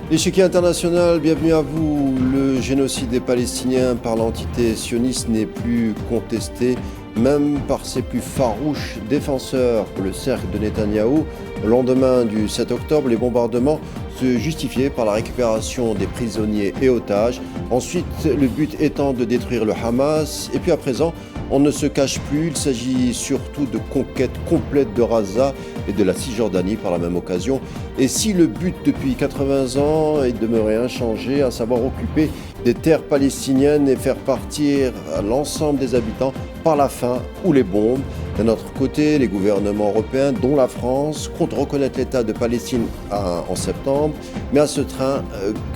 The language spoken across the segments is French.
L'échiquier international, bienvenue à vous. Le génocide des Palestiniens par l'entité sioniste n'est plus contesté, même par ses plus farouches défenseurs. Le cercle de Netanyahou, au lendemain du 7 octobre, les bombardements se justifiaient par la récupération des prisonniers et otages. Ensuite, le but étant de détruire le Hamas. Et puis à présent, on ne se cache plus, il s'agit surtout de conquête complète de Gaza et de la Cisjordanie par la même occasion. Et si le but depuis 80 ans est demeuré inchangé, à savoir occuper des terres palestiniennes et faire partir l'ensemble des habitants par la faim ou les bombes. D'un autre côté, les gouvernements européens, dont la France, comptent reconnaître l'État de Palestine en septembre. Mais à ce train,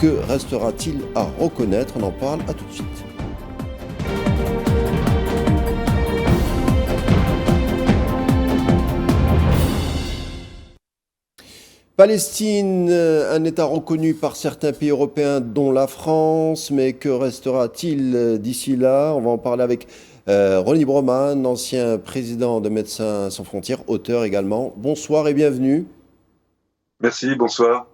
que restera-t-il à reconnaître? On en parle, à tout de suite. Palestine, un État reconnu par certains pays européens, dont la France, mais que restera-t-il d'ici là? On va en parler avec Ronny Broman, ancien président de Médecins sans frontières, auteur également. Bonsoir et bienvenue. Merci, bonsoir.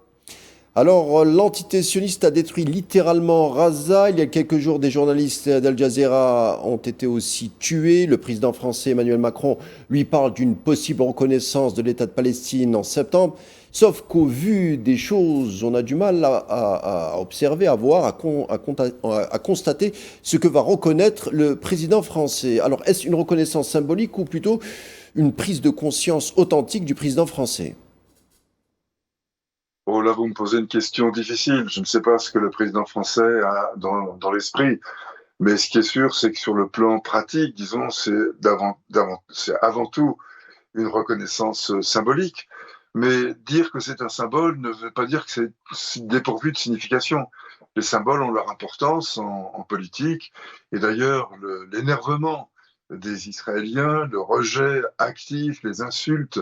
Alors, l'entité sioniste a détruit littéralement Gaza. Il y a quelques jours, des journalistes d'Al Jazeera ont été aussi tués. Le président français Emmanuel Macron lui parle d'une possible reconnaissance de l'État de Palestine en septembre. Sauf qu'au vu des choses, on a du mal à observer, à voir, à constater ce que va reconnaître le président français. Alors, est-ce une reconnaissance symbolique ou plutôt une prise de conscience authentique du président français? Oh là, vous me posez une question difficile. Je ne sais pas ce que le président français a dans l'esprit. Mais ce qui est sûr, c'est que sur le plan pratique, disons, c'est avant tout une reconnaissance symbolique. Mais dire que c'est un symbole ne veut pas dire que c'est dépourvu de signification. Les symboles ont leur importance en politique. Et d'ailleurs, l'énervement des Israéliens, le rejet actif, les insultes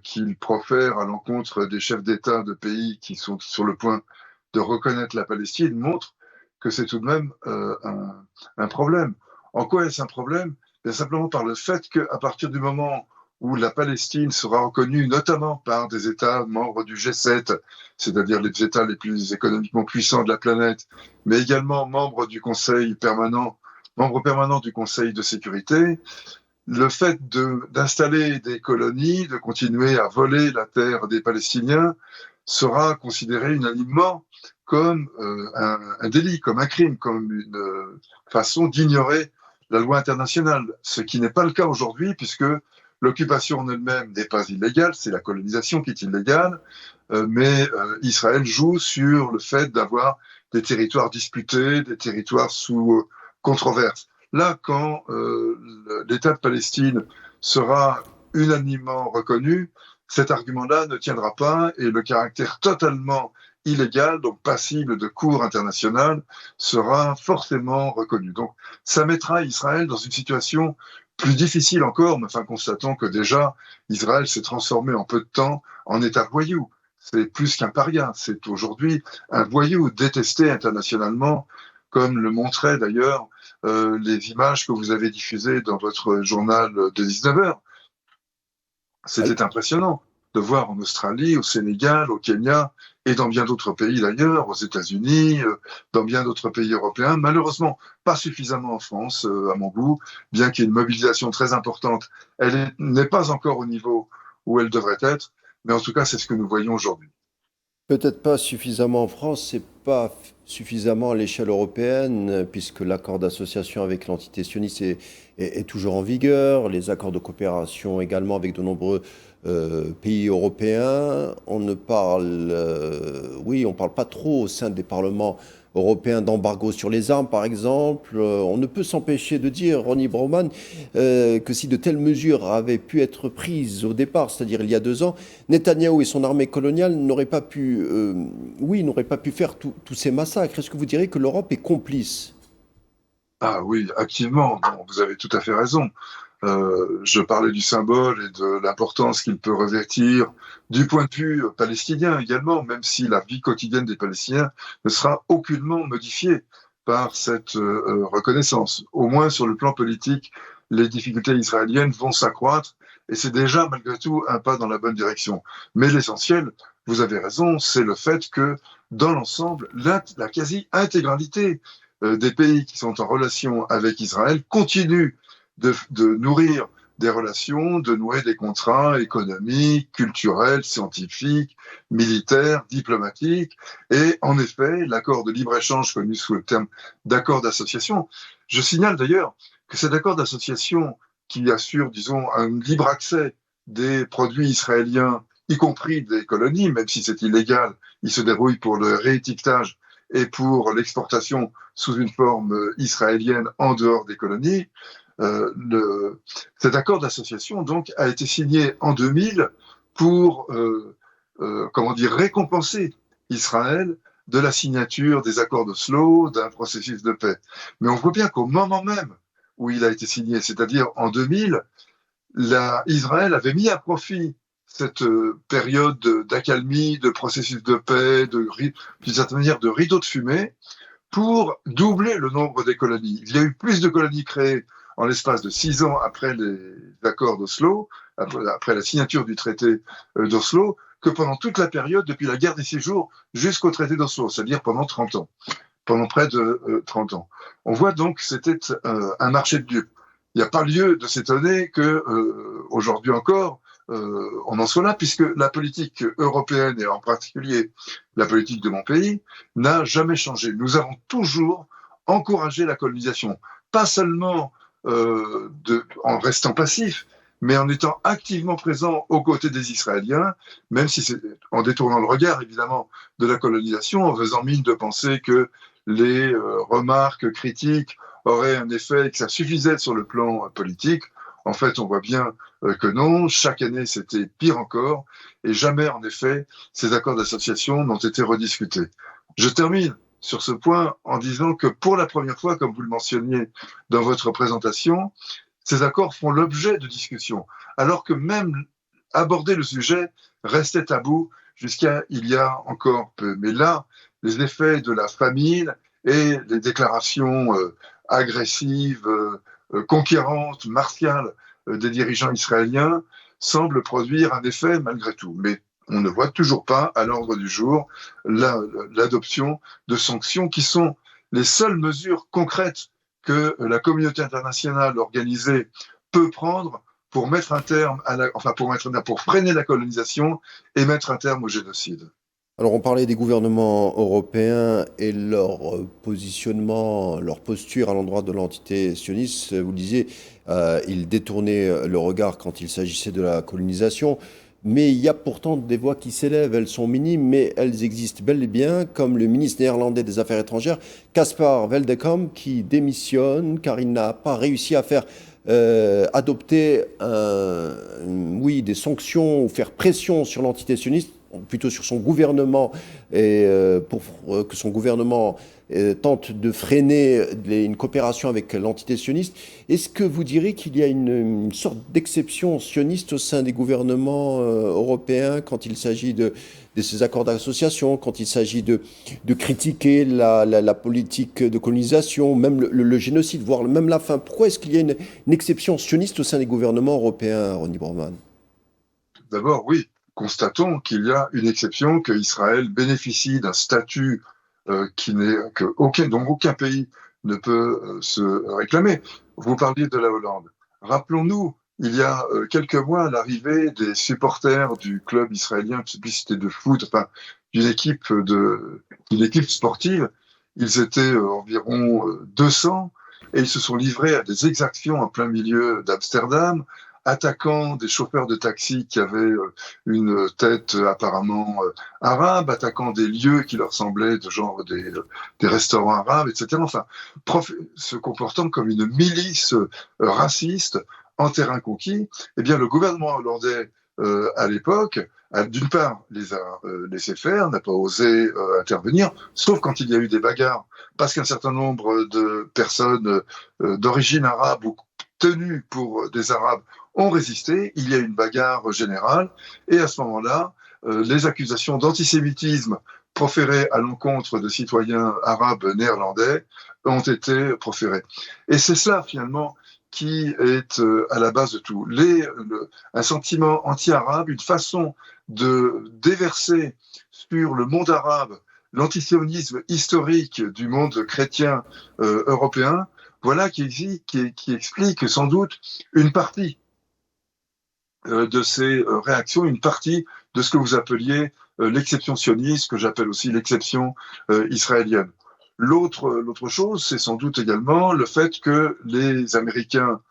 qu'ils profèrent à l'encontre des chefs d'État de pays qui sont sur le point de reconnaître la Palestine montrent que c'est tout de même un problème. En quoi est-ce un problème? Bien simplement par le fait qu'à partir du moment où la Palestine sera reconnue notamment par des États membres du G7, c'est-à-dire les États les plus économiquement puissants de la planète, mais également membres permanents du Conseil de sécurité, le fait d'installer des colonies, de continuer à voler la terre des Palestiniens, sera considéré unanimement comme un délit, comme un crime, comme une façon d'ignorer la loi internationale. Ce qui n'est pas le cas aujourd'hui, puisque l'occupation en elle-même n'est pas illégale, c'est la colonisation qui est illégale, mais Israël joue sur le fait d'avoir des territoires disputés, des territoires sous controverse. Là, quand l'État de Palestine sera unanimement reconnu, cet argument-là ne tiendra pas et le caractère totalement illégal, donc passible de cour internationale, sera forcément reconnu. Donc ça mettra Israël dans une situation plus difficile encore, mais enfin constatons que déjà Israël s'est transformé en peu de temps en État voyou. C'est plus qu'un paria, c'est aujourd'hui un voyou détesté internationalement, comme le montraient d'ailleurs les images que vous avez diffusées dans votre journal de 19 heures. C'était impressionnant de voir en Australie, au Sénégal, au Kenya et dans bien d'autres pays d'ailleurs, aux États-Unis, dans bien d'autres pays européens. Malheureusement, pas suffisamment en France, à mon goût, bien qu'il y ait une mobilisation très importante. Elle n'est pas encore au niveau où elle devrait être, mais en tout cas, c'est ce que nous voyons aujourd'hui. Peut-être pas suffisamment en France, c'est pas suffisamment à l'échelle européenne, puisque l'accord d'association avec l'entité sioniste est toujours en vigueur, les accords de coopération également avec de nombreux pays européens. On ne parle, oui, on parle pas trop au sein des parlements européens d'embargo sur les armes, par exemple. On ne peut s'empêcher de dire, Ronny Broman, que si de telles mesures avaient pu être prises au départ, c'est-à-dire il y a 2 ans, Netanyahou et son armée coloniale n'auraient pas pu, n'auraient pas pu faire tous ces massacres. Est-ce que vous direz que l'Europe est complice? Ah oui, activement, non, vous avez tout à fait raison. Je parlais du symbole et de l'importance qu'il peut revêtir du point de vue palestinien également, même si la vie quotidienne des Palestiniens ne sera aucunement modifiée par cette reconnaissance. Au moins sur le plan politique, les difficultés israéliennes vont s'accroître et c'est déjà malgré tout un pas dans la bonne direction. Mais l'essentiel, vous avez raison, c'est le fait que dans l'ensemble, la quasi-intégralité des pays qui sont en relation avec Israël continuent de nourrir des relations, de nouer des contrats économiques, culturels, scientifiques, militaires, diplomatiques. Et en effet, l'accord de libre-échange connu sous le terme d'accord d'association, je signale d'ailleurs que cet accord d'association qui assure, disons, un libre accès des produits israéliens, y compris des colonies, même si c'est illégal, il se déroule pour le réétiquetage et pour l'exportation sous une forme israélienne en dehors des colonies. Cet accord d'association donc a été signé en 2000 pour récompenser Israël de la signature des accords d'Oslo, d'un processus de paix. Mais on voit bien qu'au moment même où il a été signé, c'est-à-dire en 2000, Israël avait mis à profit cette période d'accalmie, de processus de paix, d'une certaine manière de rideau de fumée, pour doubler le nombre des colonies. Il y a eu plus de colonies créées en l'espace de 6 ans après les accords d'Oslo, après la signature du traité d'Oslo, que pendant toute la période, depuis la guerre des 6 jours jusqu'au traité d'Oslo, c'est-à-dire pendant 30 ans, pendant près de 30 ans. On voit donc que c'était un marché de dupes. Il n'y a pas lieu de s'étonner qu'aujourd'hui encore, on en soit là, puisque la politique européenne, et en particulier la politique de mon pays, n'a jamais changé. Nous avons toujours encouragé la colonisation, pas seulement en restant passif, mais en étant activement présent aux côtés des Israéliens, même si c'est en détournant le regard, évidemment, de la colonisation, en faisant mine de penser que les remarques critiques auraient un effet et que ça suffisait sur le plan politique. En fait, on voit bien que non. Chaque année, c'était pire encore. Et jamais, en effet, ces accords d'association n'ont été rediscutés. Je termine sur ce point en disant que pour la première fois, comme vous le mentionniez dans votre présentation, ces accords font l'objet de discussions, alors que même aborder le sujet restait tabou jusqu'à il y a encore peu. Mais là, les effets de la famine et les déclarations agressives, conquérantes, martiales des dirigeants israéliens semblent produire un effet malgré tout. Mais on ne voit toujours pas à l'ordre du jour l'adoption de sanctions qui sont les seules mesures concrètes que la communauté internationale organisée peut prendre pour mettre un terme pour freiner la colonisation et mettre un terme au génocide. Alors on parlait des gouvernements européens et leur positionnement, leur posture à l'endroit de l'entité sioniste. Vous le disiez, ils détournaient le regard quand il s'agissait de la colonisation. Mais il y a pourtant des voix qui s'élèvent, elles sont minimes, mais elles existent bel et bien, comme le ministre néerlandais des Affaires étrangères, Caspar Veldekam, qui démissionne car il n'a pas réussi à faire adopter des sanctions ou faire pression sur l'entité sioniste, plutôt sur son gouvernement, et pour que son gouvernement tente de freiner une coopération avec l'entité sioniste. Est-ce que vous direz qu'il y a une sorte d'exception sioniste au sein des gouvernements européens quand il s'agit de ces accords d'association, quand il s'agit de critiquer la politique de colonisation, même le génocide, voire même la faim? Pourquoi est-ce qu'il y a une exception sioniste au sein des gouvernements européens, Ronnie Bormann? D'abord, oui. Constatons qu'il y a une exception, qu'Israël bénéficie d'un statut dont aucun pays ne peut se réclamer. Vous parliez de la Hollande. Rappelons-nous, il y a quelques mois, l'arrivée des supporters du club israélien, je ne sais plus si c'était de foot, enfin, d'une équipe sportive. Ils étaient environ 200 et ils se sont livrés à des exactions en plein milieu d'Amsterdam, attaquant des chauffeurs de taxi qui avaient une tête apparemment arabe, attaquant des lieux qui leur semblaient de genre des restaurants arabes, etc. Enfin, se comportant comme une milice raciste en terrain conquis. Eh bien, le gouvernement hollandais à l'époque, d'une part, les a laissés faire, n'a pas osé intervenir, sauf quand il y a eu des bagarres, parce qu'un certain nombre de personnes d'origine arabe ou tenues pour des Arabes ont résisté, il y a eu une bagarre générale, et à ce moment-là, les accusations d'antisémitisme proférées à l'encontre de citoyens arabes néerlandais ont été proférées. Et c'est cela, finalement, qui est à la base de tout. Un sentiment anti-arabe, une façon de déverser sur le monde arabe l'antisionisme historique du monde chrétien européen, voilà qui explique sans doute une partie de ces réactions, une partie de ce que vous appeliez l'exception sioniste, que j'appelle aussi l'exception israélienne. L'autre chose, c'est sans doute également le fait que les Américains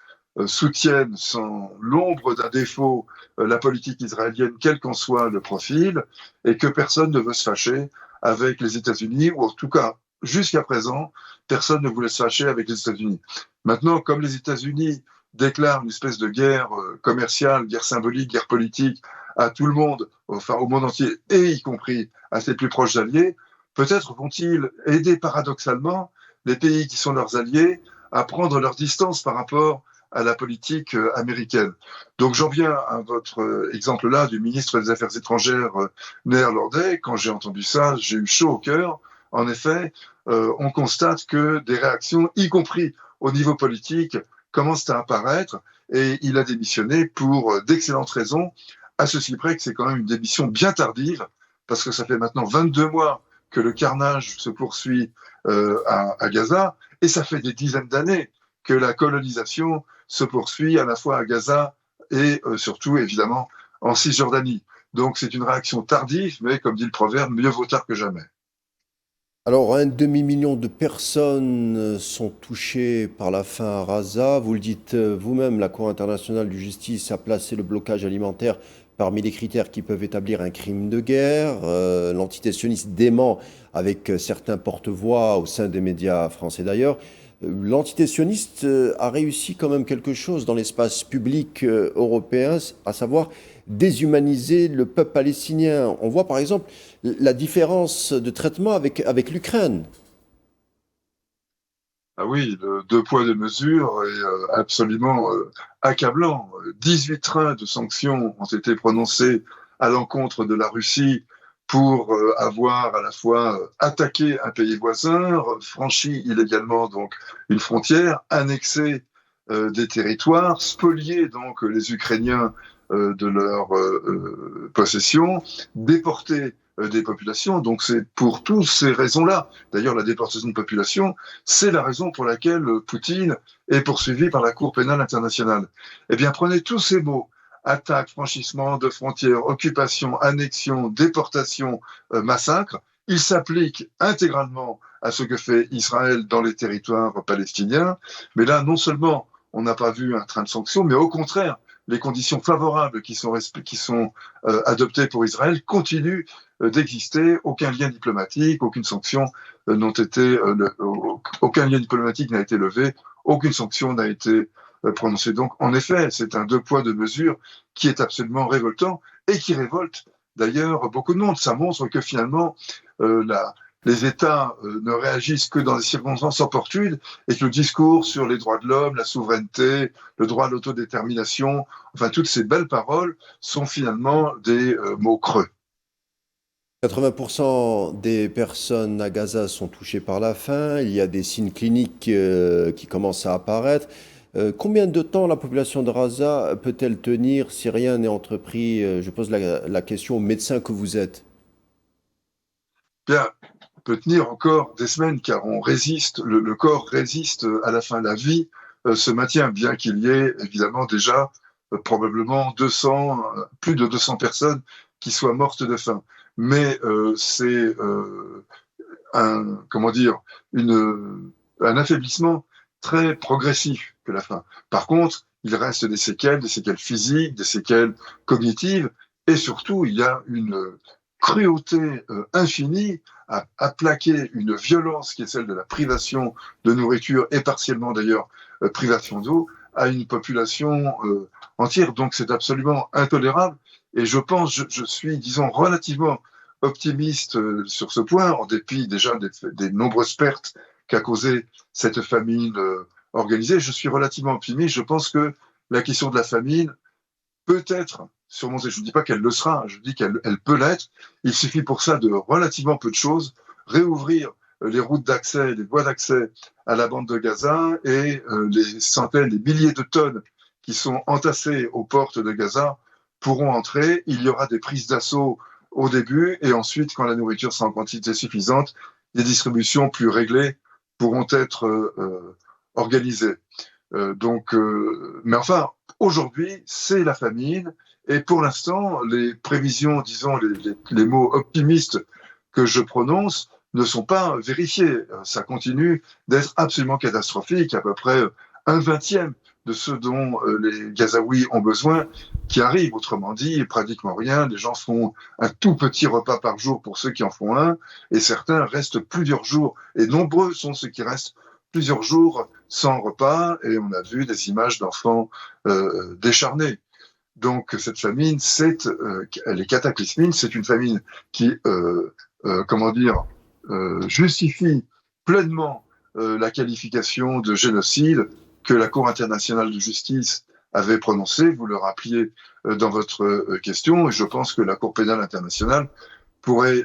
soutiennent sans l'ombre d'un défaut la politique israélienne, quel qu'en soit le profil, et que personne ne veut se fâcher avec les États-Unis, ou en tout cas, jusqu'à présent, personne ne voulait se fâcher avec les États-Unis. Maintenant, comme les États-Unis déclarent une espèce de guerre commerciale, guerre symbolique, guerre politique à tout le monde, enfin au monde entier, et y compris à ses plus proches alliés, peut-être vont-ils aider paradoxalement les pays qui sont leurs alliés à prendre leur distance par rapport à la politique américaine. Donc j'en viens à votre exemple-là du ministre des Affaires étrangères néerlandais. Quand j'ai entendu ça, j'ai eu chaud au cœur. En effet, on constate que des réactions, y compris au niveau politique, commencent à apparaître, et il a démissionné pour d'excellentes raisons, à ceci près que c'est quand même une démission bien tardive, parce que ça fait maintenant 22 mois que le carnage se poursuit à Gaza, et ça fait des dizaines d'années que la colonisation se poursuit à la fois à Gaza et surtout, évidemment, en Cisjordanie. Donc c'est une réaction tardive, mais comme dit le proverbe, mieux vaut tard que jamais. Alors, un demi-million de personnes sont touchées par la faim à Gaza. Vous le dites vous-même, la Cour internationale de justice a placé le blocage alimentaire parmi les critères qui peuvent établir un crime de guerre. L'entité sioniste dément avec certains porte-voix au sein des médias français d'ailleurs. L'entité sioniste a réussi quand même quelque chose dans l'espace public européen, à savoir déshumaniser le peuple palestinien. On voit par exemple la différence de traitement avec l'Ukraine. Ah oui, le deux poids, deux mesures est absolument accablant. 18 trains de sanctions ont été prononcés à l'encontre de la Russie pour avoir à la fois attaqué un pays voisin, franchi illégalement donc une frontière, annexé des territoires, spolié donc les Ukrainiens de leurs possessions, déporté des populations. Donc c'est pour toutes ces raisons-là. D'ailleurs, la déportation de population, c'est la raison pour laquelle Poutine est poursuivi par la Cour pénale internationale. Eh bien, prenez tous ces mots: attaque, franchissement de frontières, occupation, annexion, déportation, massacre. Ils s'appliquent intégralement à ce que fait Israël dans les territoires palestiniens. Mais là, non seulement on n'a pas vu un train de sanctions, mais au contraire, les conditions favorables qui sont adoptées pour Israël continuent d'exister. Aucun lien diplomatique, aucune sanction aucun lien diplomatique n'a été levé, aucune sanction n'a été prononcée. Donc, en effet, c'est un deux poids, deux mesures qui est absolument révoltant et qui révolte d'ailleurs beaucoup de monde. Ça montre que finalement, les États ne réagissent que dans des circonstances opportunes et que le discours sur les droits de l'homme, la souveraineté, le droit à l'autodétermination, enfin toutes ces belles paroles sont finalement des mots creux. 80% des personnes à Gaza sont touchées par la faim. Il y a des signes cliniques qui commencent à apparaître. Combien de temps la population de Gaza peut-elle tenir si rien n'est entrepris? Je pose la question aux médecins que vous êtes. Bien, on peut tenir encore des semaines car on résiste, le corps résiste à la faim. La vie se maintient, bien qu'il y ait évidemment déjà probablement plus de 200 personnes qui soient mortes de faim. Mais c'est comment dire, un affaiblissement très progressif que la faim. Par contre, il reste des séquelles physiques, des séquelles cognitives, et surtout, il y a une cruauté infinie à plaquer une violence qui est celle de la privation de nourriture et partiellement d'ailleurs privation d'eau à une population entière. Donc c'est absolument intolérable. Et je suis, disons, relativement optimiste sur ce point, en dépit déjà des nombreuses pertes qu'a causé cette famine organisée. Je suis relativement optimiste. Je pense que la question de la famine peut être surmontée. Je ne dis pas qu'elle le sera, je dis qu'elle peut l'être. Il suffit pour ça de relativement peu de choses, réouvrir les routes d'accès, les voies d'accès à la bande de Gaza et les centaines, les milliers de tonnes qui sont entassées aux portes de Gaza pourront entrer. Il y aura des prises d'assaut au début et ensuite, quand la nourriture sera en quantité suffisante, des distributions plus réglées pourront être organisées. Mais enfin, aujourd'hui, c'est la famine et pour l'instant, les prévisions, disons, les mots optimistes que je prononce ne sont pas vérifiés. Ça continue d'être absolument catastrophique, à peu près un vingtième de ce dont les Gazaouis ont besoin qui arrive. Autrement dit, pratiquement rien. Les gens font un tout petit repas par jour pour ceux qui en font un, et certains restent plusieurs jours. Et nombreux sont ceux qui restent plusieurs jours sans repas, et on a vu des images d'enfants décharnés. Donc cette famine, elle est cataclysmique. C'est une famine qui, justifie pleinement la qualification de génocide que la Cour internationale de justice avait prononcée. Vous le rappeliez dans votre question, et je pense que la Cour pénale internationale pourrait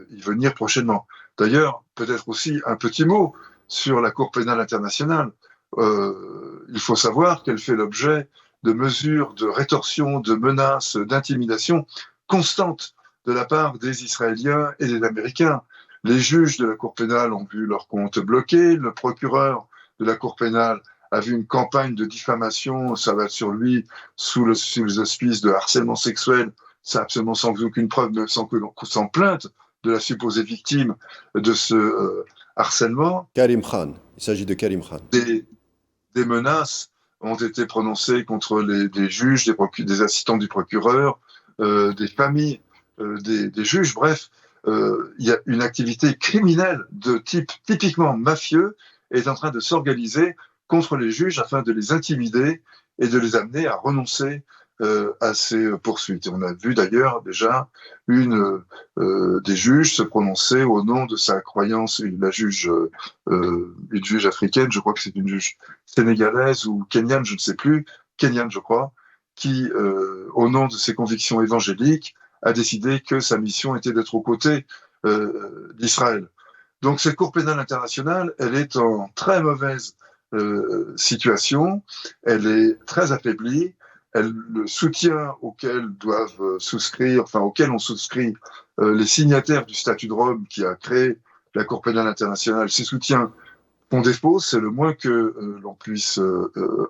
y venir prochainement. D'ailleurs, peut-être aussi un petit mot sur la Cour pénale internationale. Il faut savoir qu'elle fait l'objet de mesures de rétorsion, de menaces, d'intimidation constantes de la part des Israéliens et des Américains. Les juges de la Cour pénale ont vu leur compte bloqué, le procureur de la Cour pénale a vu une campagne de diffamation s'abattre sur lui sous les auspices de harcèlement sexuel, ça absolument sans aucune preuve, sans plainte de la supposée victime de ce harcèlement. Karim Khan, il s'agit de Karim Khan. Des menaces ont été prononcées contre des juges, des assistants du procureur, des familles des juges. Bref, il y a une activité criminelle de type typiquement mafieux est en train de s'organiser contre les juges afin de les intimider et de les amener à renoncer à ces poursuites. Et on a vu d'ailleurs déjà une des juges se prononcer au nom de sa croyance, une juge africaine, je crois que c'est une juge sénégalaise ou kenyane, je ne sais plus, kenyane je crois, qui, au nom de ses convictions évangéliques, a décidé que sa mission était d'être aux côtés d'Israël. Donc cette Cour pénale internationale, elle est en très mauvaise situation, elle est très affaiblie, le soutien auquel auquel ont souscrit les signataires du statut de Rome qui a créé la Cour pénale internationale, ces soutiens font défaut, c'est le moins que l'on puisse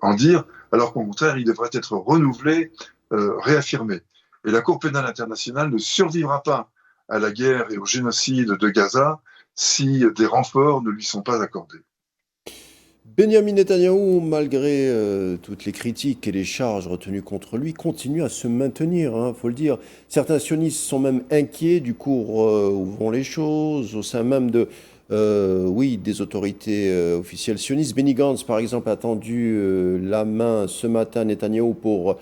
en dire, alors qu'au contraire, il devrait être renouvelé, réaffirmé. Et la Cour pénale internationale ne survivra pas à la guerre et au génocide de Gaza si des renforts ne lui sont pas accordés. Benyamin Netanyahou, malgré toutes les critiques et les charges retenues contre lui, continue à se maintenir, faut le dire. Certains sionistes sont même inquiets du cours où vont les choses, au sein même des autorités officielles sionistes. Benny Gantz, par exemple, a tendu la main ce matin à Netanyahou pour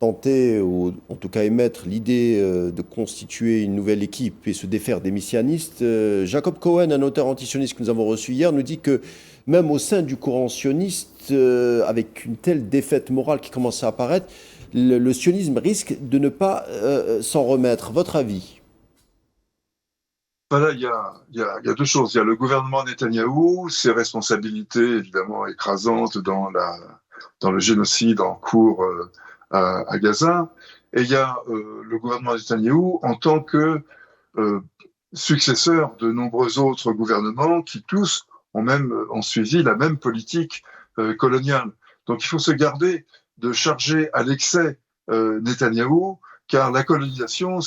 tenter, ou en tout cas émettre l'idée de constituer une nouvelle équipe et se défaire des messianistes. Jacob Cohen, un auteur antisioniste que nous avons reçu hier, nous dit que même au sein du courant sioniste, avec une telle défaite morale qui commence à apparaître, le sionisme risque de ne pas s'en remettre. Votre avis ? Voilà, il y a deux choses. Il y a le gouvernement Netanyahou, ses responsabilités évidemment écrasantes dans le génocide en cours à Gaza, et il y a le gouvernement Netanyahou en tant que successeur de nombreux autres gouvernements qui tous ont suivi la même politique coloniale. Donc il faut se garder de charger à l'excès Netanyahou, car la colonisation,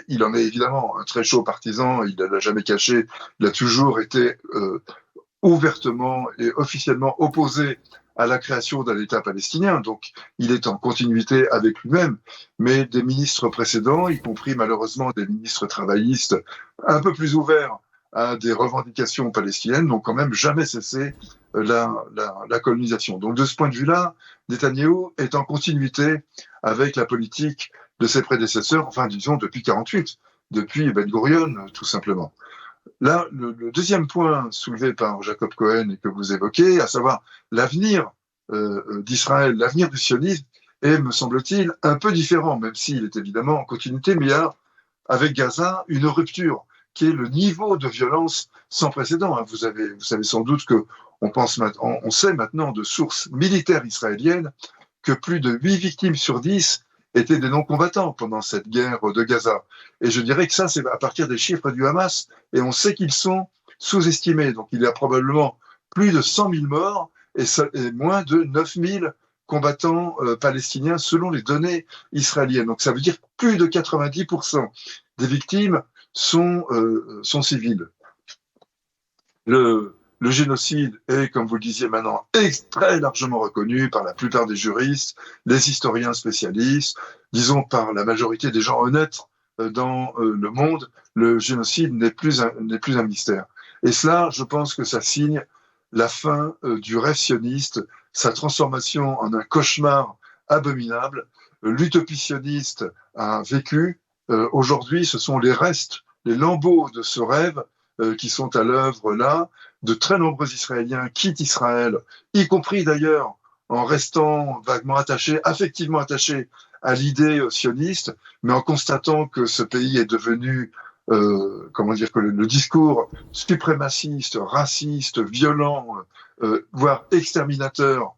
il en est évidemment un très chaud partisan, il ne l'a jamais caché, il a toujours été ouvertement et officiellement opposé à la création d'un État palestinien. Donc, il est en continuité avec lui-même. Mais des ministres précédents, y compris malheureusement des ministres travaillistes un peu plus ouverts à des revendications palestiniennes, n'ont quand même jamais cessé la colonisation. Donc, de ce point de vue-là, Netanyahou est en continuité avec la politique de ses prédécesseurs, enfin, disons, depuis 1948, depuis Ben Gurion, tout simplement. Là, le deuxième point soulevé par Jacob Cohen et que vous évoquez, à savoir l'avenir d'Israël, l'avenir du sionisme, est, me semble-t-il, un peu différent, même s'il est évidemment en continuité, mais il y a, avec Gaza, une rupture qui est le niveau de violence sans précédent. Vous savez sans doute que on sait maintenant de sources militaires israéliennes que plus de 8 victimes sur 10 étaient des non-combattants pendant cette guerre de Gaza. Et je dirais que ça, c'est à partir des chiffres du Hamas. Et on sait qu'ils sont sous-estimés. Donc il y a probablement plus de 100 000 morts et moins de 9 000 combattants palestiniens selon les données israéliennes. Donc ça veut dire que plus de 90% des victimes sont civiles. Le génocide est, comme vous le disiez maintenant, très largement reconnu par la plupart des juristes, les historiens spécialistes, disons par la majorité des gens honnêtes dans le monde. Le génocide n'est plus un mystère. Et cela, je pense que ça signe la fin du rêve sioniste, sa transformation en un cauchemar abominable. L'utopie sioniste a vécu. Aujourd'hui, ce sont les restes, les lambeaux de ce rêve qui sont à l'œuvre là. De très nombreux Israéliens quittent Israël, y compris d'ailleurs en restant vaguement attachés, affectivement attachés à l'idée sioniste, mais en constatant que ce pays est devenu, que le discours suprémaciste, raciste, violent, voire exterminateur,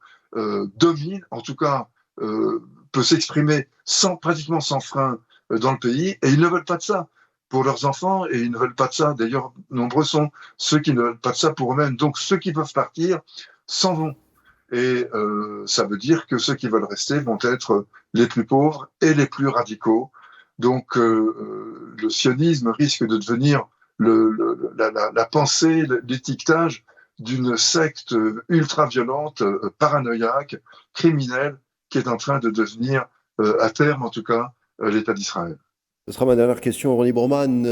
domine, en tout cas peut s'exprimer pratiquement sans frein dans le pays, et ils ne veulent pas de ça pour leurs enfants, et ils ne veulent pas de ça. D'ailleurs, nombreux sont ceux qui ne veulent pas de ça pour eux-mêmes. Donc, ceux qui peuvent partir s'en vont. Et ça veut dire que ceux qui veulent rester vont être les plus pauvres et les plus radicaux. Donc, le sionisme risque de devenir la pensée, l'étiquetage d'une secte ultra-violente, paranoïaque, criminelle, qui est en train de devenir, à terme en tout cas, l'État d'Israël. Ce sera ma dernière question, Ronnie Broman.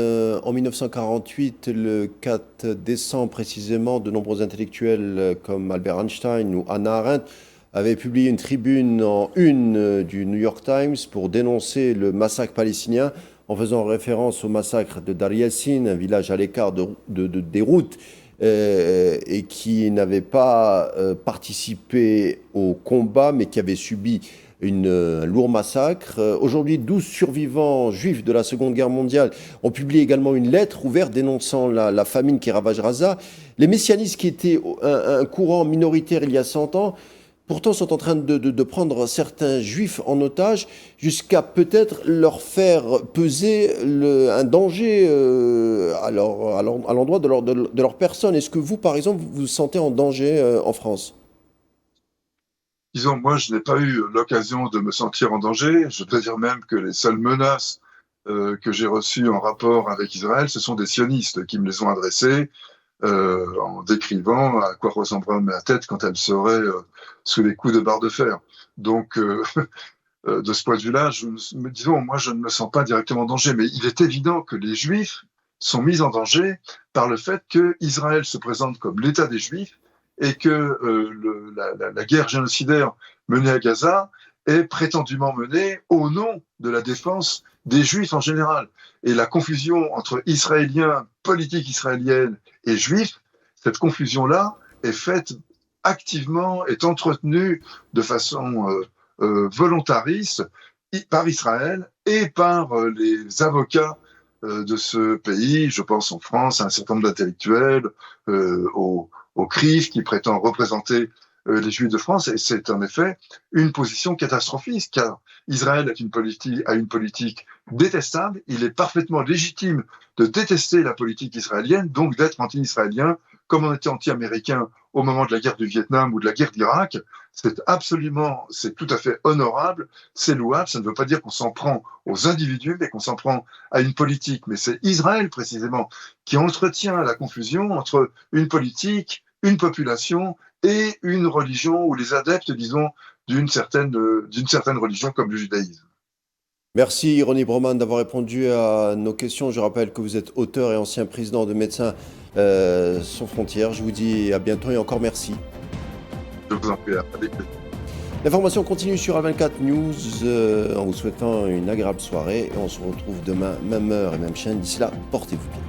En 1948, le 4 décembre précisément, de nombreux intellectuels comme Albert Einstein ou Hannah Arendt avaient publié une tribune en une du New York Times pour dénoncer le massacre palestinien en faisant référence au massacre de Dar Yassin, un village à l'écart des routes et qui n'avait pas participé au combat mais qui avait subi un lourd massacre. Aujourd'hui, 12 survivants juifs de la Seconde Guerre mondiale ont publié également une lettre ouverte dénonçant la famine qui ravage Gaza. Les messianistes, qui étaient un courant minoritaire il y a 100 ans, pourtant sont en train de prendre certains juifs en otage jusqu'à peut-être leur faire peser un danger à l'endroit de leur personne. Est-ce que vous, par exemple, vous vous sentez en danger en France ? Disons, moi, je n'ai pas eu l'occasion de me sentir en danger. Je peux dire même que les seules menaces que j'ai reçues en rapport avec Israël, ce sont des sionistes qui me les ont adressées en décrivant à quoi ressemblerait ma tête quand elle serait sous les coups de barre de fer. Donc, de ce point de vue-là, disons, moi, je ne me sens pas directement en danger, mais il est évident que les Juifs sont mis en danger par le fait que Israël se présente comme l'État des Juifs et que la guerre génocidaire menée à Gaza est prétendument menée au nom de la défense des Juifs en général. Et la confusion entre Israéliens, politique israélienne et Juifs, cette confusion-là est faite activement, est entretenue de façon volontariste par Israël et par les avocats de ce pays. Je pense en France à un certain nombre d'intellectuels, au CRIF qui prétend représenter les Juifs de France, et c'est en effet une position catastrophiste, car Israël a une politique détestable. Il est parfaitement légitime de détester la politique israélienne, donc d'être anti-israélien, comme on était anti-américain au moment de la guerre du Vietnam ou de la guerre d'Irak. C'est tout à fait honorable, c'est louable. Ça ne veut pas dire qu'on s'en prend aux individus, mais qu'on s'en prend à une politique. Mais c'est Israël, précisément, qui entretient la confusion entre une politique, une population et une religion, ou les adeptes, disons, d'une certaine religion comme le judaïsme. Merci Ronnie Broman d'avoir répondu à nos questions. Je rappelle que vous êtes auteur et ancien président de Médecins sans frontières. Je vous dis à bientôt et encore merci. Je vous en prie, avec plaisir. L'information continue sur A24 News en vous souhaitant une agréable soirée. Et on se retrouve demain, même heure et même chaîne. D'ici là, portez-vous bien.